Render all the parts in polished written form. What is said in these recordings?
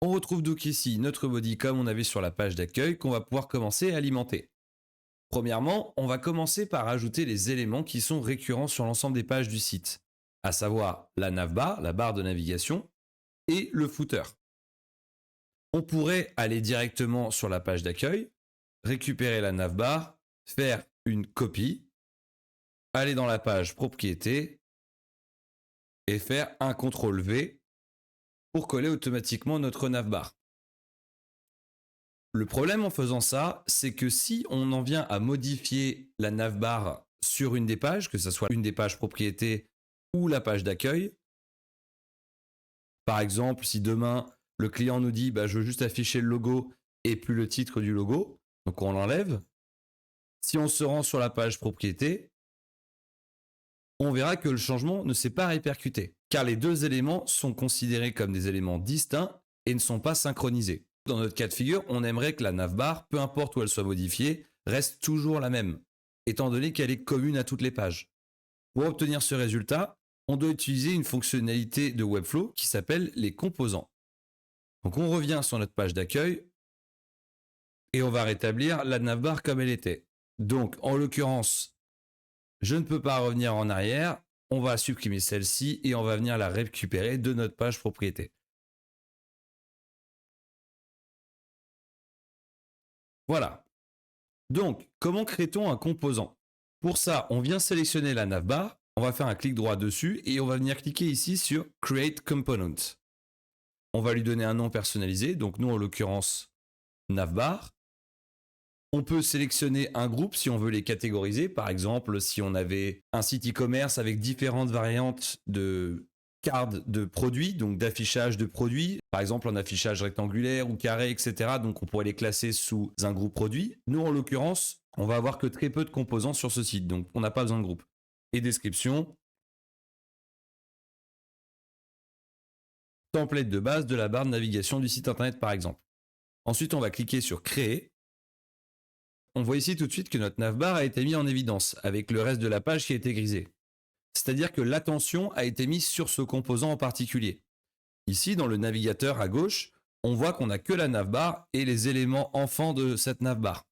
On retrouve donc ici notre body comme on avait sur la page d'accueil qu'on va pouvoir commencer à alimenter. Premièrement, on va commencer par ajouter les éléments qui sont récurrents sur l'ensemble des pages du site, à savoir la navbar, la barre de navigation, et le footer. On pourrait aller directement sur la page d'accueil, récupérer la navbar, faire une copie, aller dans la page propriété et faire un CTRL-V pour coller automatiquement notre navbar. Le problème en faisant ça, c'est que si on en vient à modifier la navbar sur une des pages, que ce soit une des pages propriétés ou la page d'accueil, par exemple, si demain le client nous dit je veux juste afficher le logo et plus le titre du logo, donc on l'enlève. Si on se rend sur la page propriété, on verra que le changement ne s'est pas répercuté, car les deux éléments sont considérés comme des éléments distincts et ne sont pas synchronisés. Dans notre cas de figure, on aimerait que la navbar, peu importe où elle soit modifiée, reste toujours la même, étant donné qu'elle est commune à toutes les pages. Pour obtenir ce résultat, on doit utiliser une fonctionnalité de Webflow qui s'appelle les composants. Donc on revient sur notre page d'accueil et on va rétablir la navbar comme elle était. Donc en l'occurrence, je ne peux pas revenir en arrière, on va supprimer celle-ci et on va venir la récupérer de notre page propriété. Voilà. Donc, comment crée-t-on un composant? Pour ça, on vient sélectionner la navbar, on va faire un clic droit dessus et on va venir cliquer ici sur Create Component. On va lui donner un nom personnalisé, donc nous en l'occurrence navbar. On peut sélectionner un groupe si on veut les catégoriser. Par exemple, si on avait un site e-commerce avec différentes variantes de cartes de produits, donc d'affichage de produits, par exemple en affichage rectangulaire ou carré, etc. Donc on pourrait les classer sous un groupe produit. Nous, en l'occurrence, on va avoir que très peu de composants sur ce site, donc on n'a pas besoin de groupe. Et description, template de base de la barre de navigation du site internet, par exemple. Ensuite, on va cliquer sur Créer. On voit ici tout de suite que notre navbar a été mis en évidence avec le reste de la page qui a été grisé. C'est-à-dire que l'attention a été mise sur ce composant en particulier. Ici, dans le navigateur à gauche, on voit qu'on n'a que la navbar et les éléments enfants de cette navbar.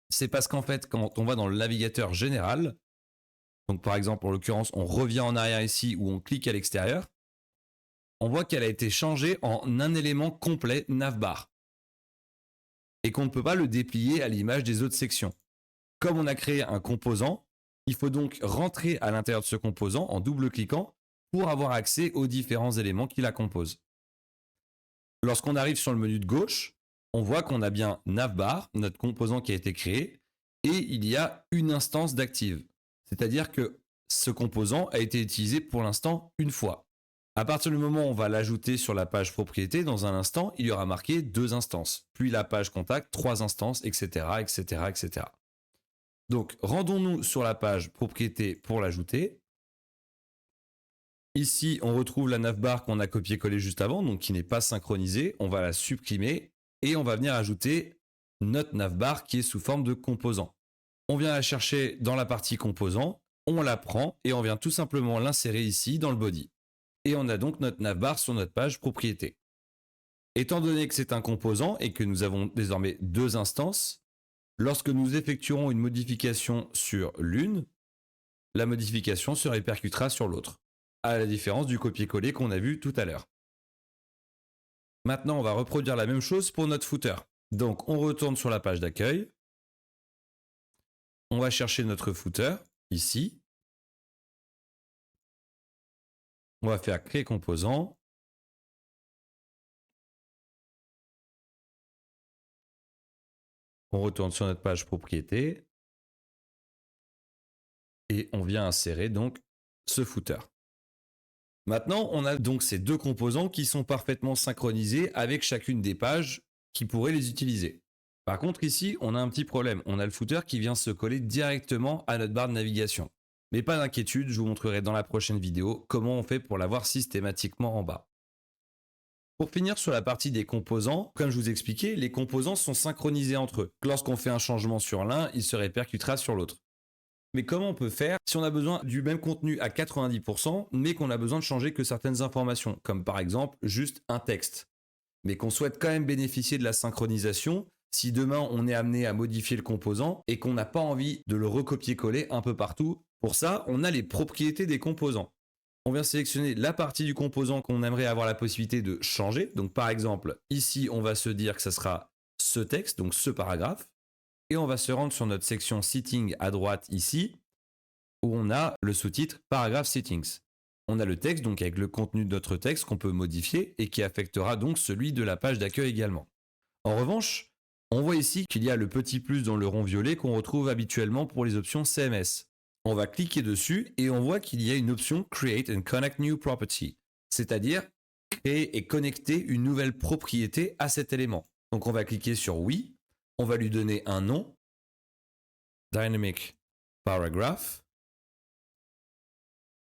C'est parce qu'en fait, quand on va dans le navigateur général, donc par exemple, en l'occurrence, on revient en arrière ici ou on clique à l'extérieur, on voit qu'elle a été changée en un élément complet navbar et qu'on ne peut pas le déplier à l'image des autres sections. Comme on a créé un composant, il faut donc rentrer à l'intérieur de ce composant en double-cliquant pour avoir accès aux différents éléments qui la composent. Lorsqu'on arrive sur le menu de gauche, on voit qu'on a bien navbar, notre composant qui a été créé, et il y a une instance d'active. C'est-à-dire que ce composant a été utilisé pour l'instant une fois. À partir du moment où on va l'ajouter sur la page propriété, dans un instant, il y aura marqué 2 instances, puis la page contact, 3 instances, etc., etc., etc. Donc, rendons-nous sur la page propriété pour l'ajouter. Ici, on retrouve la navbar qu'on a copié-collé juste avant, donc qui n'est pas synchronisée. On va la supprimer et on va venir ajouter notre navbar qui est sous forme de composant. On vient la chercher dans la partie composant, on la prend et on vient tout simplement l'insérer ici dans le body. Et on a donc notre navbar sur notre page propriété. Étant donné que c'est un composant et que nous avons désormais 2 instances, lorsque nous effectuerons une modification sur l'une, la modification se répercutera sur l'autre, à la différence du copier-coller qu'on a vu tout à l'heure. Maintenant, on va reproduire la même chose pour notre footer. Donc, on retourne sur la page d'accueil. On va chercher notre footer, ici. On va faire créer composant. On retourne sur notre page propriété. Et on vient insérer donc ce footer. Maintenant, on a donc ces deux composants qui sont parfaitement synchronisés avec chacune des pages qui pourraient les utiliser. Par contre, ici, on a un petit problème. On a le footer qui vient se coller directement à notre barre de navigation. Mais pas d'inquiétude, je vous montrerai dans la prochaine vidéo comment on fait pour l'avoir systématiquement en bas. Pour finir sur la partie des composants, comme je vous expliquais, les composants sont synchronisés entre eux. Lorsqu'on fait un changement sur l'un, il se répercutera sur l'autre. Mais comment on peut faire si on a besoin du même contenu à 90%, mais qu'on a besoin de changer que certaines informations, comme par exemple juste un texte? mais qu'on souhaite quand même bénéficier de la synchronisation si demain on est amené à modifier le composant et qu'on n'a pas envie de le recopier-coller un peu partout. Pour ça, on a les propriétés des composants. On vient sélectionner la partie du composant qu'on aimerait avoir la possibilité de changer. Donc par exemple, ici, on va se dire que ça sera ce texte, donc ce paragraphe. Et on va se rendre sur notre section Setting à droite ici, où on a le sous-titre Paragraph Settings. On a le texte, donc avec le contenu de notre texte qu'on peut modifier et qui affectera donc celui de la page d'accueil également. En revanche, on voit ici qu'il y a le petit plus dans le rond violet qu'on retrouve habituellement pour les options CMS. On va cliquer dessus et on voit qu'il y a une option Create and Connect New Property, c'est-à-dire créer et connecter une nouvelle propriété à cet élément. Donc on va cliquer sur oui, on va lui donner un nom, Dynamic Paragraph.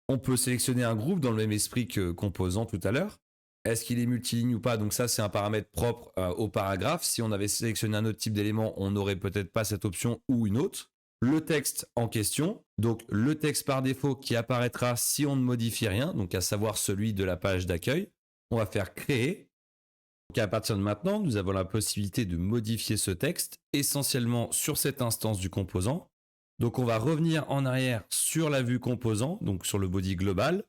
On peut sélectionner un groupe dans le même esprit que composant tout à l'heure. Est-ce qu'il est multiligne ou pas? Donc ça, c'est un paramètre propre au paragraphe. Si on avait sélectionné un autre type d'élément, on n'aurait peut-être pas cette option ou une autre. Le texte en question, donc le texte par défaut qui apparaîtra si on ne modifie rien, donc à savoir celui de la page d'accueil. On va faire créer. Donc à partir de maintenant, nous avons la possibilité de modifier ce texte essentiellement sur cette instance du composant. Donc on va revenir en arrière sur la vue composant, donc sur le body global.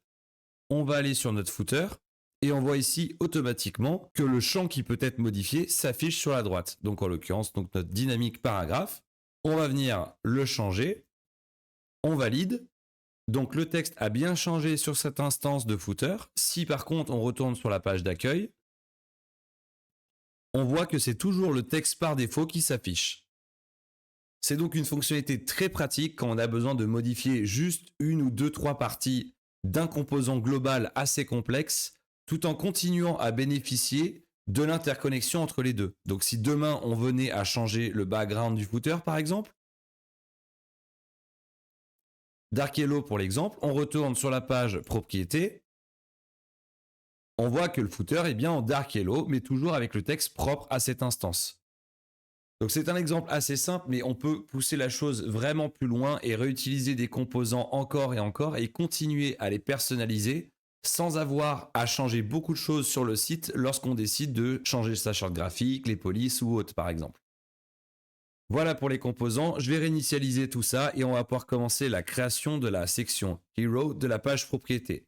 On va aller sur notre footer et on voit ici automatiquement que le champ qui peut être modifié s'affiche sur la droite. Donc en l'occurrence, donc notre dynamique paragraphe. On va venir le changer. On valide. Donc le texte a bien changé sur cette instance de footer. Si par contre on retourne sur la page d'accueil, on voit que c'est toujours le texte par défaut qui s'affiche. C'est donc une fonctionnalité très pratique quand on a besoin de modifier juste une ou deux, trois parties d'un composant global assez complexe, tout en continuant à bénéficier de l'interconnexion entre les deux. Donc si demain on venait à changer le background du footer par exemple, Dark Yellow pour l'exemple, on retourne sur la page propriété, on voit que le footer est bien en Dark Yellow, mais toujours avec le texte propre à cette instance. Donc c'est un exemple assez simple, mais on peut pousser la chose vraiment plus loin et réutiliser des composants encore et encore et continuer à les personnaliser sans avoir à changer beaucoup de choses sur le site lorsqu'on décide de changer sa charte graphique, les polices ou autres par exemple. Voilà pour les composants, je vais réinitialiser tout ça et on va pouvoir commencer la création de la section Hero de la page propriété.